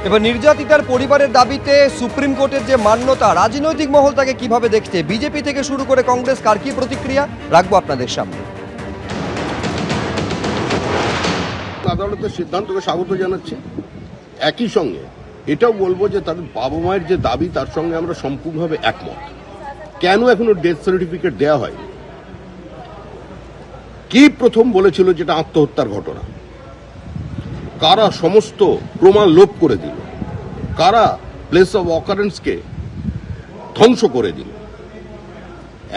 এবার নির্যাতিতার পরিবারের দাবিতে সুপ্রিম কোর্টের যে মান্যতা, রাজনৈতিক মহল তাকে কিভাবে দেখছে, বিজেপি থেকে শুরু করে কংগ্রেস কার কি প্রতিক্রিয়া, রাখবো আপনাদের সামনে। আদালতের সিদ্ধান্তকে স্বাগত জানাচ্ছি। একই সঙ্গে এটাও বলবো যে তাদের বাবা মায়ের যে দাবি তার সঙ্গে আমরা সম্পূর্ণভাবে একমত। কেন এখনো ডেথ সার্টিফিকেট দেওয়া হয়নি? কি প্রথম বলেছিল যেটা আত্মহত্যার ঘটনা? কারা সমস্ত প্রমাণ লোপ করে দিল? কারা প্লেস অফ অকারেন্সকে ধ্বংস করে দিল?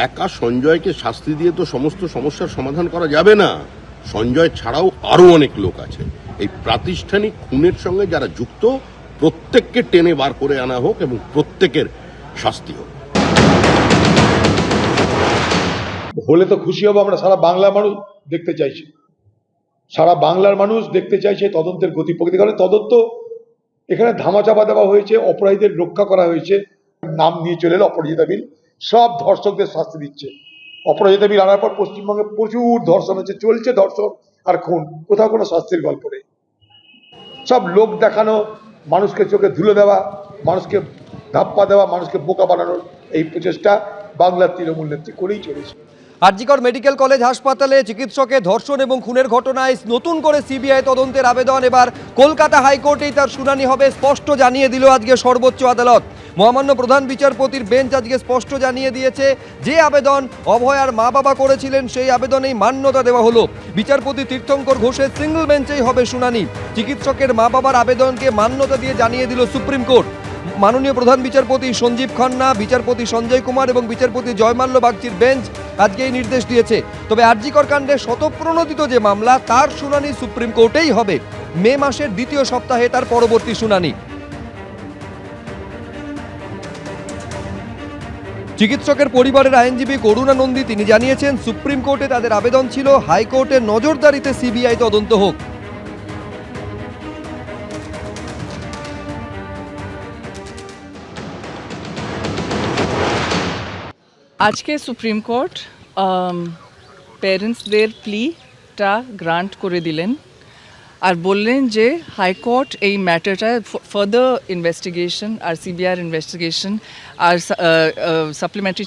একা সঞ্জয়কে শাস্তি দিয়ে তো সমস্ত সমস্যার সমাধান করা যাবে না। সঞ্জয় ছাড়াও আরো অনেক লোক আছে। এই প্রাতিষ্ঠানিক খুনের সঙ্গে যারা যুক্ত, প্রত্যেককে টেনে বার করে আনা হোক এবং প্রত্যেকের শাস্তি হোক। হলে তো খুশি হবো আমরা। সারা বাংলার মানুষ দেখতে চাইছে, সারা বাংলার মানুষ দেখতে চাইছে তদন্তের গতি প্রকৃতি। কারণ তদন্ত এখানে ধামাচাপা দেওয়া হয়েছে, অপরাধীদের রক্ষা করা হয়েছে। নাম নিয়ে চলে এলো অপরাজিতা বিল, সব ধর্ষকদের শাস্তি দিচ্ছে। অপরাজিতা বিল আনার পর পশ্চিমবঙ্গে প্রচুর ধর্ষণ হচ্ছে, চলছে ধর্ষণ আর খুন, কোথাও কোনো শাস্তির গল্প নেই। সব লোক দেখানো, মানুষকে চোখে ধুলে দেওয়া, মানুষকে ধাপ্পা দেওয়া, মানুষকে বোকা বানানোর এই প্রচেষ্টা বাংলার তৃণমূল নেত্রী করেই চলেছে। আরজিকর মেডিকেল কলেজ হাসপাতালে চিকিৎসকের ধর্ষণ এবং খুনের ঘটনায় নতুন করে সিবিআই তদন্তের আবেদন এবার কলকাতা হাইকোর্টেই তার শুনানি হবে, স্পষ্ট জানিয়ে দিল আজকে সর্বোচ্চ আদালত। মহামান্য প্রধান বিচারপতির বেঞ্চ আজকে স্পষ্ট জানিয়ে দিয়েছে, যে আবেদন অভয়ার মা বাবা করেছিলেন সেই আবেদনেই মান্যতা দেওয়া হলো। বিচারপতি তীর্থঙ্কর ঘোষের সিঙ্গল বেঞ্চেই হবে শুনানি। চিকিৎসকের মা বাবার আবেদনকে মান্যতা দিয়ে জানিয়ে দিল সুপ্রিম কোর্ট। মাননীয় প্রধান বিচারপতি সঞ্জীব খান্না, বিচারপতি সঞ্জয় কুমার এবং বিচারপতি জয়মাল্য বাগচির বেঞ্চ আজকে এই নির্দেশ দিয়েছে। তবে আরজিকর কাণ্ডে স্বতঃপ্রণোদিত যে মামলা, তার শুনানি সুপ্রিম কোর্টেই হবে। মে মাসের দ্বিতীয় সপ্তাহে তার পরবর্তী শুনানি। চিকিৎসকের পরিবারের আইনজীবী করুণা নন্দী তিনি জানিয়েছেন, সুপ্রিম কোর্টে তাদের আবেদন ছিল হাইকোর্টের নজরদারিতে সিবিআই তদন্ত হোক। আজকে সুপ্রিম কোর্ট প্যারেন্টসদের প্লিটা গ্রান্ট করে দিলেন আর বললেন যে হাইকোর্ট এই ম্যাটারটা ফার্দার ইনভেস্টিগেশন আর সিবিআইর ইনভেস্টিগেশন আর সাপ্লিমেন্টারি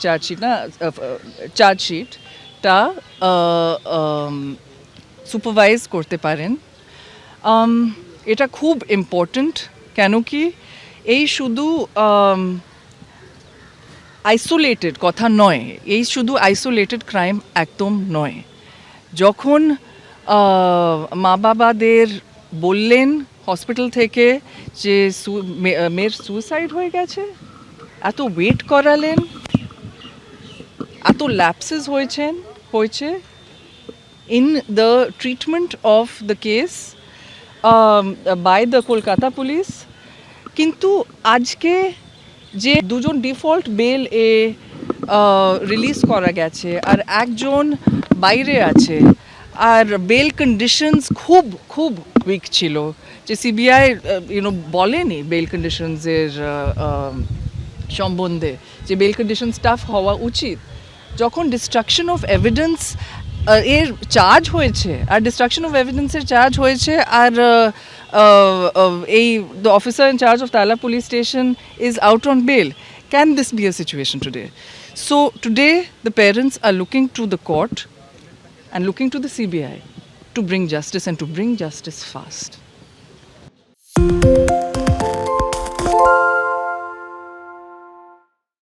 চার্জশিটটা সুপারভাইজ করতে পারেন। এটা খুব ইম্পর্ট্যান্ট, কেন কি এই শুধু আইসোলেটেড কথা নয়, এই শুধু আইসোলেটেড ক্রাইম একদম নয়। যখন মা বাবাদের বললেন হসপিটাল থেকে যে মেয়ের সুইসাইড হয়ে গেছে, এত ওয়েট করালেন, এত ল্যাপসেস হয়েছে in the treatment of the case by the Kolkata police. কিন্তু আজকে যে দুজন ডিফল্ট বেল রিলিজ করা গেছে আর একজন বাইরে আছে, আর বেল কন্ডিশনস খুব খুব উইক ছিল, যে সিবিআই বলেনি বেল কন্ডিশনসের সম্বন্ধে যে বেল কন্ডিশন টাফ হওয়া উচিত। যখন ডিস্ট্রাকশন অফ এভিডেন্স এর চার্জ হয়েছে, আর ডিস্ট্রাকশন অফ এভিডেন্সের চার্জ হয়েছে, আর the officer in charge of Tala police station is out on bail. Can this be a situation today? So today the parents are looking to the court and looking to the CBI to bring justice, and to bring justice fast.